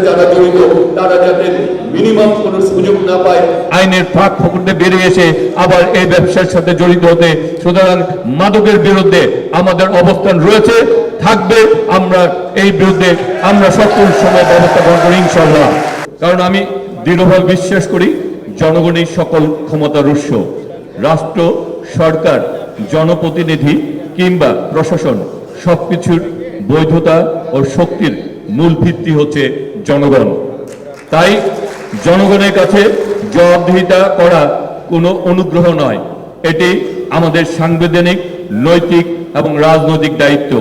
যারা জড়িত তারা যাতে মিনিমাম কোনো সুযোগ না পায় আইনের ফাঁক ফোকরে বেরিয়ে এসে আবার এই ব্যবসার সাথে জড়িত হতে। সুতরাং মাদকের বিরুদ্ধে আমাদের অবস্থান রয়েছে, থাকবে। আমরা এই বিরুদ্ধে আমরা সকল সময় ব্যবস্থা গ্রহণ করি ইনশাআল্লাহ। কারণ আমি দৃঢ়ভাবে বিশ্বাস করি জনগণই সকল ক্ষমতার উৎস। রাষ্ট্র, সরকার, জনপ্রতিনিধি কিংবা প্রশাসন সবকিছুর বৈধতা ও শক্তির মূল ভিত্তি হচ্ছে জনগণ। তাই জনগণের কাছে জবাবদিহিতা করা কোনো অনুগ্রহ নয়, এটি আমাদের সাংবিধানিক, নৈতিক এবং রাজনৈতিক দায়িত্ব।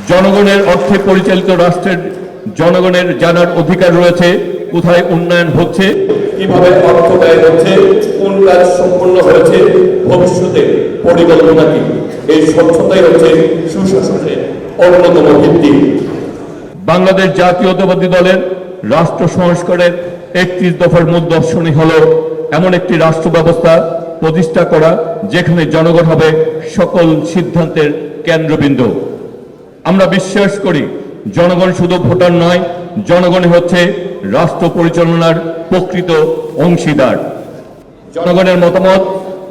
জনগণের অর্থে পরিচালিত রাষ্ট্রের জনগণের জানার অধিকার রয়েছে কোথায় উন্নয়ন হচ্ছে, কিভাবে অর্থ ব্যয় হচ্ছে, কোন কাজ সম্পন্ন হয়েছে, ভবিষ্যতে পরিকল্পনা কি। এই স্বচ্ছতাই হচ্ছে সুশাসনের অন্যতম ভিত্তি। বাংলাদেশ জাতীয়তাবাদী দলের রাষ্ট্র সংস্কারের 31 দফার মূল দর্শনই হল এমন একটি রাষ্ট্র ব্যবস্থা প্রতিষ্ঠা করা যেখানে জনগণ হবে সকল সিদ্ধান্তের কেন্দ্রবিন্দু। আমরা বিশ্বাস করি জনগণ শুধু ভোটার নয়, জনগণ হচ্ছে রাষ্ট্র পরিচালনার প্রকৃত অংশীদার। জনগণের মতামত,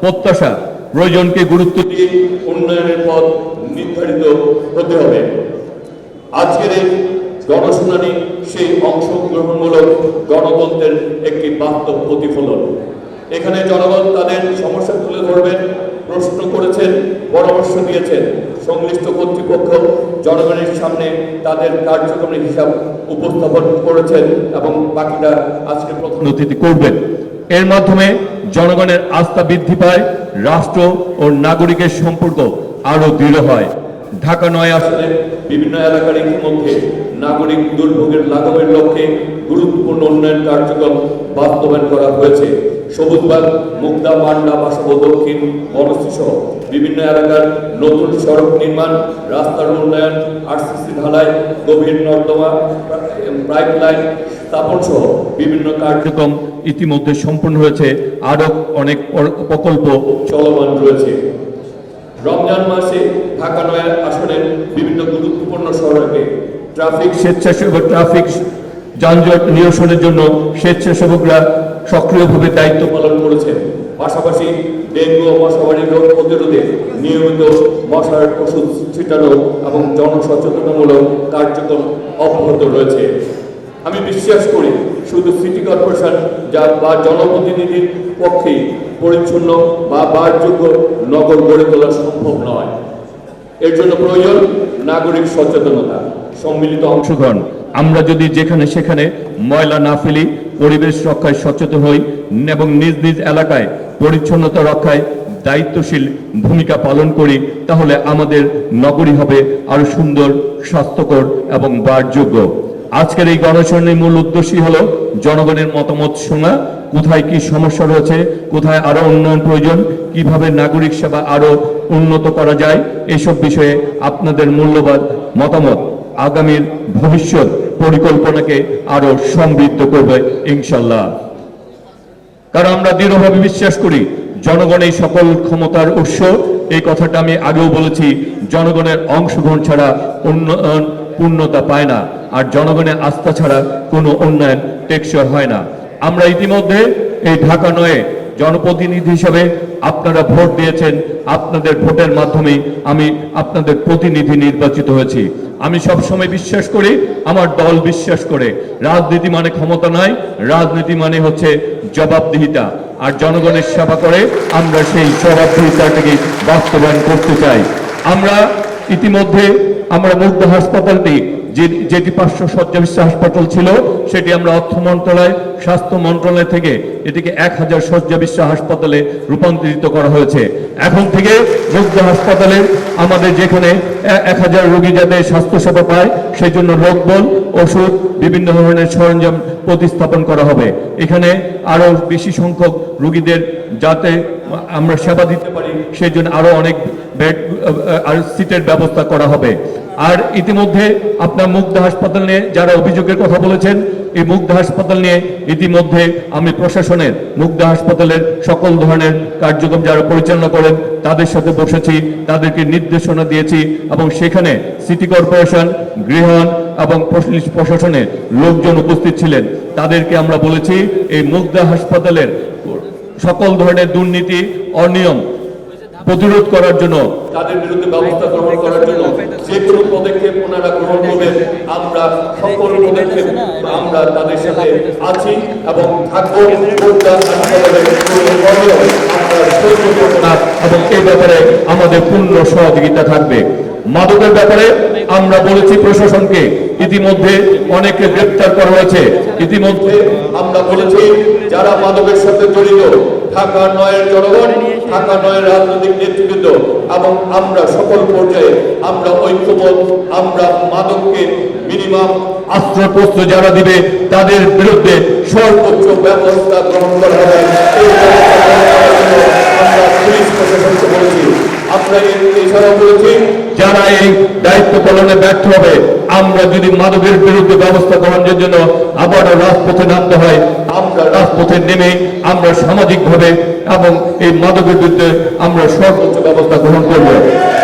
প্রত্যাশা, প্রয়োজনকে গুরুত্ব দিয়ে উন্নয়নের পথ নির্ধারিত হতে হবে। আজকের এই গণশুনানি সেই অংশগ্রহণমূলক গণতন্ত্রের একটি বাস্তব প্রতিফলন। এখানে জনগণ তাদের সমস্যা তুলে ধরবেন, প্রশ্ন করেছেন, পরামর্শ দিয়েছেন। সংশ্লিষ্ট কর্তৃপক্ষ জনগণের সামনে তাদের কার্যক্রমের হিসাব উপস্থাপন করেছেন এবং বাকিটা আজকে প্রধান অতিথি করবেন। এর মাধ্যমে জনগণের আস্থা বৃদ্ধি পায়, রাষ্ট্র ও নাগরিকের সম্পর্ক আরো দৃঢ় হয়। ঢাকা ৯ আসনের বিভিন্ন এলাকার মধ্যে নাগরিক দুর্ভোগের লাঘবের লক্ষ্যে গুরুত্বপূর্ণ উন্নয়ন কার্যক্রম বাস্তবায়ন করা হয়েছে। সবুজবাগ, মুগদা, মান্ডা, বাসাবো দক্ষিণ, বনশ্রী সহ বিভিন্ন এলাকার নতুন সড়ক নির্মাণ, রাস্তার উন্নয়ন, আরসিসি ঢালাই, গভীর নর্দমা পাইপলাইন স্থাপন সহ বিভিন্ন কার্যক্রম ইতিমধ্যে সম্পন্ন হয়েছে। আরো অনেক প্রকল্প চলমান রয়েছে। রমজান মাসে ঢাকা ৯ আসনের বিভিন্ন গুরুত্বপূর্ণ সড়কে ট্রাফিক যানজট নিরসনের জন্য স্বেচ্ছাসেবকরা সক্রিয়ভাবে দায়িত্ব পালন করেছেন। পাশাপাশি ডেঙ্গু ও মশাবাড়ি রোগ প্রতিরোধে নিয়মিত মশার ওষুধ ছিটানো এবং জনসচেতনতামূলক কার্যক্রম অব্যাহত রয়েছে। আমি বিশ্বাস করি শুধু সিটি কর্পোরেশন বা জনপ্রতিনিধির পক্ষেই পরিচ্ছন্ন বা বাসযোগ্য নগর গড়ে তোলা সম্ভব নয়। এর জন্য প্রয়োজন নাগরিক সচেতনতা, সম্মিলিত অংশগ্রহণ। আমরা যদি যেখানে সেখানে ময়লা না ফেলি, পরিবেশ রক্ষায় সচেতন হই এবং নিজ নিজ এলাকায় পরিচ্ছন্নতা রক্ষায় দায়িত্বশীল ভূমিকা পালন করি, তাহলে আমাদের নগরী হবে আরো সুন্দর, স্বাস্থ্যকর এবং বাসযোগ্য। আজকের এই গণশুনানির মূল উদ্দেশ্যই হলো জনগণের মতামত শোনা, কোথায় কি সমস্যা রয়েছে, কোথায় আরো উন্নয়ন প্রয়োজন, কিভাবে নাগরিক সেবা আরো উন্নত করা যায়, এসব বিষয়ে আপনাদের মূল্যবান মতামত আগামীর ভবিষ্যৎ পরিকল্পনাকে আরো সমৃদ্ধ করবে ইনশাল্লাহ। কারণ আমরা দৃঢ়ভাবে বিশ্বাস করি জনগণ এই সকল ক্ষমতার উৎস। এই কথাটা আমি আগেও বলেছি, জনগণের অংশগ্রহণ ছাড়া উন্নয়ন পূর্ণতা পায় না, আর জনগণের আস্থা ছাড়া কোনো উন্নয়ন টেকসই হয় না। আমরা ইতিমধ্যে এই ঢাকা ৯ জনপ্রতিনিধি হিসেবে আপনারা ভোট দিয়েছেন, আপনাদের ভোটের মাধ্যমে আমি আপনাদের প্রতিনিধি নির্বাচিত হয়েছি। আমি সবসময় বিশ্বাস করি, আমার দল বিশ্বাস করে, রাজনীতি মানে ক্ষমতা নয়, রাজনীতি মানে হচ্ছে জবাবদিহিতা। আর জনগণের সেবা করে আমরা সেই জবাবদিহিতাটাকে বাস্তবায়ন করতে চাই। আমরা ইতিমধ্যে মুগদা হাসপাতালটি যেটি 500 শয্যা বিশিষ্ট হাসপাতাল ছিল, সেটি আমরা অর্থ মন্ত্রণালয়, স্বাস্থ্য মন্ত্রণালয় থেকে এটিকে 1000 শয্যা বিশিষ্ট হাসপাতালে রূপান্তরিত করা হয়েছে। এখন থেকে মুগদা হাসপাতালে আমাদের যেখানে 1000 রোগী যাতে স্বাস্থ্যসেবা পায়, সেই জন্য লোকবল, ওষুধ, বিভিন্ন ধরনের সরঞ্জাম প্রতিস্থাপন করা হবে। এখানে আরো বেশি সংখ্যক রোগীদের যাতে আমরা সেবা দিতে পারি, সেই জন্য আরো অনেক বেড আর সিটের ব্যবস্থা করা হবে। আর ইতিমধ্যে আপনার মুগদা হাসপাতাল নিয়ে যারা অভিযোগের কথা বলেছেন, এই মুগদা হাসপাতাল নিয়ে ইতিমধ্যে আমি প্রশাসনের মুগদা হাসপাতালের সকল ধরনের কার্যক্রম যারা পরিচালনা করেন তাদের সাথে বসেছি, তাদেরকে নির্দেশনা দিয়েছি এবং সেখানে সিটি কর্পোরেশন, গৃহায়ণ এবং পুলিশ প্রশাসনের লোকজন উপস্থিত ছিলেন। তাদেরকে আমরা বলেছি এই মুগদা হাসপাতালের সকল ধরনের দুর্নীতি অনিয়ম প্রতিরোধ করার জন্য, তাদের বিরুদ্ধে ব্যবস্থা গ্রহণ করার জন্য যে কোনো পদক্ষেপ ওনারা গ্রহণ করবেন। আমরা সকল পদক্ষেপ আমরা তাদের সাথে আছি এবং থাকবো। এবং এই ব্যাপারে আমাদের পূর্ণ সহযোগিতা থাকবে। মাদকের ব্যাপারে আমরা বলেছি প্রশাসনকে, ইতিমধ্যে অনেকে গ্রেপ্তার করা হয়েছে। ইতিমধ্যে আমরা বলেছি যারা মাদকের সাথে জড়িত ঢাকা নয়ের জনগণ, ঢাকা নয়ের রাজনৈতিক নেতৃবৃন্দ এবং আমরা সকল পর্যায়ে আমরা ঐক্যবদ্ধ। আমরা মাদককে মিনিমাম অস্ত্রশস্ত্র যারা দিবে তাদের বিরুদ্ধে সর্বোচ্চ ব্যবস্থা গ্রহণ করা হবে। আমরা পুলিশ প্রশাসনকে বলেছি, আমরা এছাড়াও বলেছি যারা এই দায়িত্ব পালনে ব্যর্থ হবে, আমরা যদি মাদকের বিরুদ্ধে ব্যবস্থা গ্রহণের জন্য আবার রাজপথে নামতে হয়, আমরা রাজপথে নেমে আমরা সামাজিকভাবে এবং এই মাদকের বিরুদ্ধে আমরা সর্বোচ্চ ব্যবস্থা গ্রহণ করব।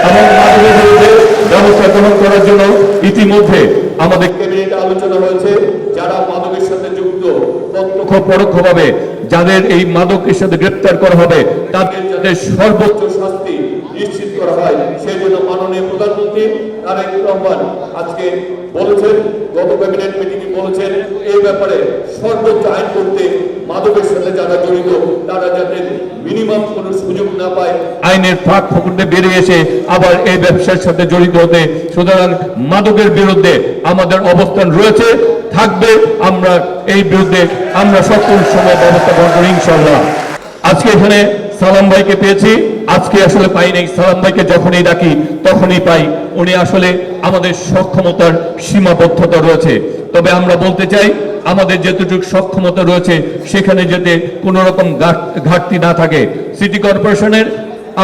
এবং মাদকের বিরুদ্ধে ব্যবস্থা গ্রহণ করার জন্য ইতিমধ্যে আমাদের ক্যাবিনেটে আলোচনা হয়েছে যারা মাদকের সাথে যুক্ত প্রত্যক্ষ পরোক্ষভাবে যাদের এই মাদকের সাথে গ্রেপ্তার করা হবে তাদের যাতে সর্বোচ্চ শাস্তি নিশ্চিত করা হয়, সেই জন্য মাননীয় প্রধানমন্ত্রী তারেক রহমান আজকে বলেছেন, গত ক্যাবিনেট মিটিংয়ে বলেছেন এই ব্যাপারে সর্বোচ্চ আইন করতে মাদকের সাথে যারা জড়িত তারা যাতে মিনিমাম কোনো সুযোগ না পায় আইনের ফাঁক ফোকরে বেরিয়ে এসে আবার এই ব্যবসার সাথে জড়িত হতে। সুতরাং মাদকের বিরুদ্ধে আমাদের অবস্থান রয়েছে, থাকবে। আমরা এই বিরুদ্ধে আমরা সকল সময় ব্যবস্থা গ্রহণ করি ইনশাআল্লাহ। আজকে এখানে সালাম ভাইকে পেয়েছি, আজকে আসলে পাই নাই। সালাম ভাইকে যখনই ডাকি তখনই পাই। উনি আসলে আমাদের সক্ষমতার সীমাবদ্ধতা রয়েছে, তবে আমরা বলতে চাই আমাদের যতটুকু সক্ষমতা রয়েছে সেখানে যাতে কোনো রকম ঘাটতি না থাকে। সিটি কর্পোরেশনের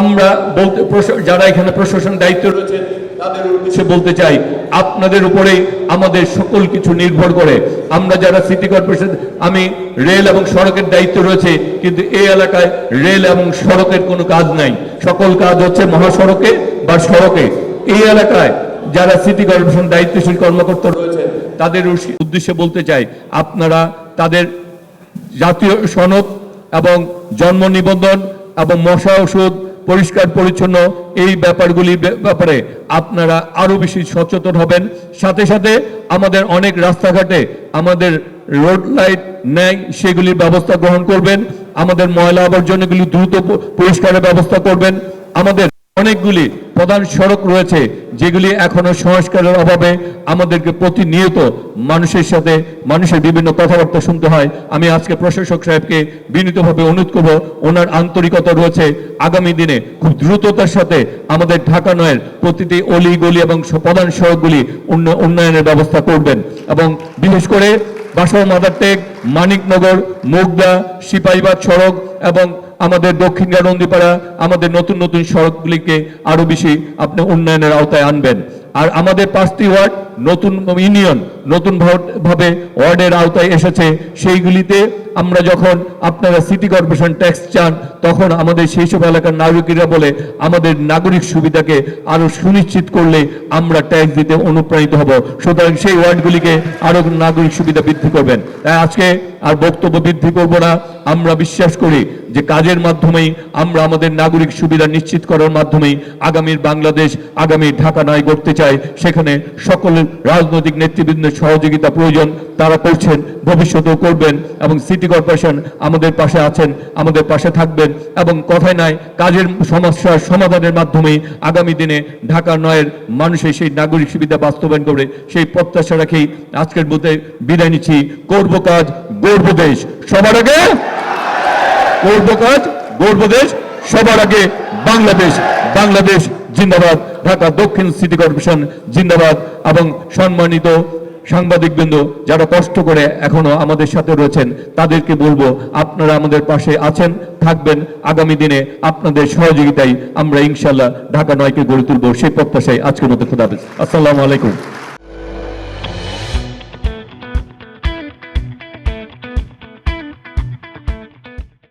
আমরা বলতে যারা এখানে প্রশাসন দায়িত্ব রয়েছে তাদের উদ্দেশ্যে বলতে চাই আপনাদের উপরেই আমাদের সকল কিছু নির্ভর করে। আমরা যারা সিটি কর্পোরেশন, আমি রেল এবং সড়কের দায়িত্ব রয়েছে, কিন্তু এই এলাকায় রেল এবং সড়কের কোনো কাজ নাই, সকল কাজ হচ্ছে মহাসড়কে বা সড়কে। এই এলাকায় যারা সিটি কর্পোরেশন দায়িত্বশীল কর্মকর্তা রয়েছে তাদের উদ্দেশ্যে বলতে চাই আপনারা তাদের জাতীয় সনদ এবং জন্ম নিবন্ধন এবং মশা ওষুধ পরিষ্কার পরিচ্ছন্ন এই ব্যাপারগুলির ব্যাপারে আপনারা আরো বেশি সচেতন হবেন। সাথে সাথে আমাদের অনেক রাস্তাঘাটে আমাদের রোড লাইট নেই, সেগুলির ব্যবস্থা গ্রহণ করবেন। আমাদের ময়লা আবর্জনাগুলি দ্রুত পরিষ্কারের ব্যবস্থা করবেন। আমাদের অনেকগুলি প্রধান সড়ক রয়েছে যেগুলি এখনো সংস্কারের অভাবে আমাদেরকে প্রতিনিয়ত মানুষের বিভিন্ন কথাবার্তা শুনতে হয়। আমি আজকে প্রশাসক সাহেবকে বিনীতভাবে অনুরোধ করব, ওনার আন্তরিকতা রয়েছে, আগামী দিনে খুব দ্রুততার সাথে আমাদের ঢাকা নয়ের প্রতিটি অলি গলি এবং প্রধান সড়কগুলি উন্নয়নের ব্যবস্থা করবেন। এবং বিশেষ করে বাসাও মাদারটেক, মানিকনগর, মুগদা, সিপাহীবাগ সড়ক এবং আমাদের দক্ষিণ নন্দীপাড়া আমাদের নতুন নতুন সড়কগুলিকে আরো বেশি আপনি উন্নয়নের আওতায় আনবেন। আর আমাদের 5টি ওয়ার্ড নতুন ইউনিয়ন নতুন ভাবে ওয়ার্ডের আওতায় এসেছে, সেইগুলিতে আমরা যখন আপনারা সিটি কর্পোরেশন ট্যাক্স চান তখন আমাদের সেই সব এলাকার নাগরিকরা বলে আমাদের নাগরিক সুবিধাকে আরো সুনিশ্চিত করলে আমরা ট্যাক্স দিতে অনুপ্রাণিত হব। সুতরাং সেই ওয়ার্ডগুলিকে আরো নাগরিক সুবিধা বৃদ্ধি করবেন। তাই আজকে আর বক্তব্য বৃদ্ধি করব না। আমরা বিশ্বাস করি যে কাজের মাধ্যমেই আমরা আমাদের নাগরিক সুবিধা নিশ্চিত করার মাধ্যমেই আগামীর বাংলাদেশ, আগামীর ঢাকা নয় গড়তে চাই। সেখানে সকল রাজনৈতিক নেতৃবৃন্দের সহযোগিতা প্রয়োজন, তারা করছেন, ভবিষ্যতেও করবেন। এবং সিটি কর্পোরেশন আমাদের পাশে আছেন, আমাদের পাশে থাকবেন। এবং কথায় নাই, কাজের সমস্যার সমাধানের মাধ্যমেই আগামী দিনে ঢাকা নয়ের মানুষের সেই নাগরিক সুবিধা বাস্তবায়ন করবে, সেই প্রত্যাশা রাখেই আজকের মধ্যে বিদায় নিচ্ছি। করব কাজ, গর্ব দেশ সবার আগে, করব কাজ, গর্ব দেশ সবার আগে, বাংলাদেশ। বাংলাদেশ জিন্দাবাদ, ঢাকা দক্ষিণ সিটি কর্পোরেশন জিন্দাবাদ। এবং সম্মানিত সাংবাদিকবৃন্দ যারা কষ্ট করে এখনো আমাদের সাথে রয়েছেন তাদেরকে বলবো আপনারা আমাদের পাশে আছেন, থাকবেন। আগামী দিনে আপনাদের সহযোগিতায় আমরা ইনশাআল্লাহ ঢাকা নয়কে গড়ে তুলবো, সেই প্রত্যাশায় আজকের মতো খুদা হাফেজ। আসসালামু আলাইকুম।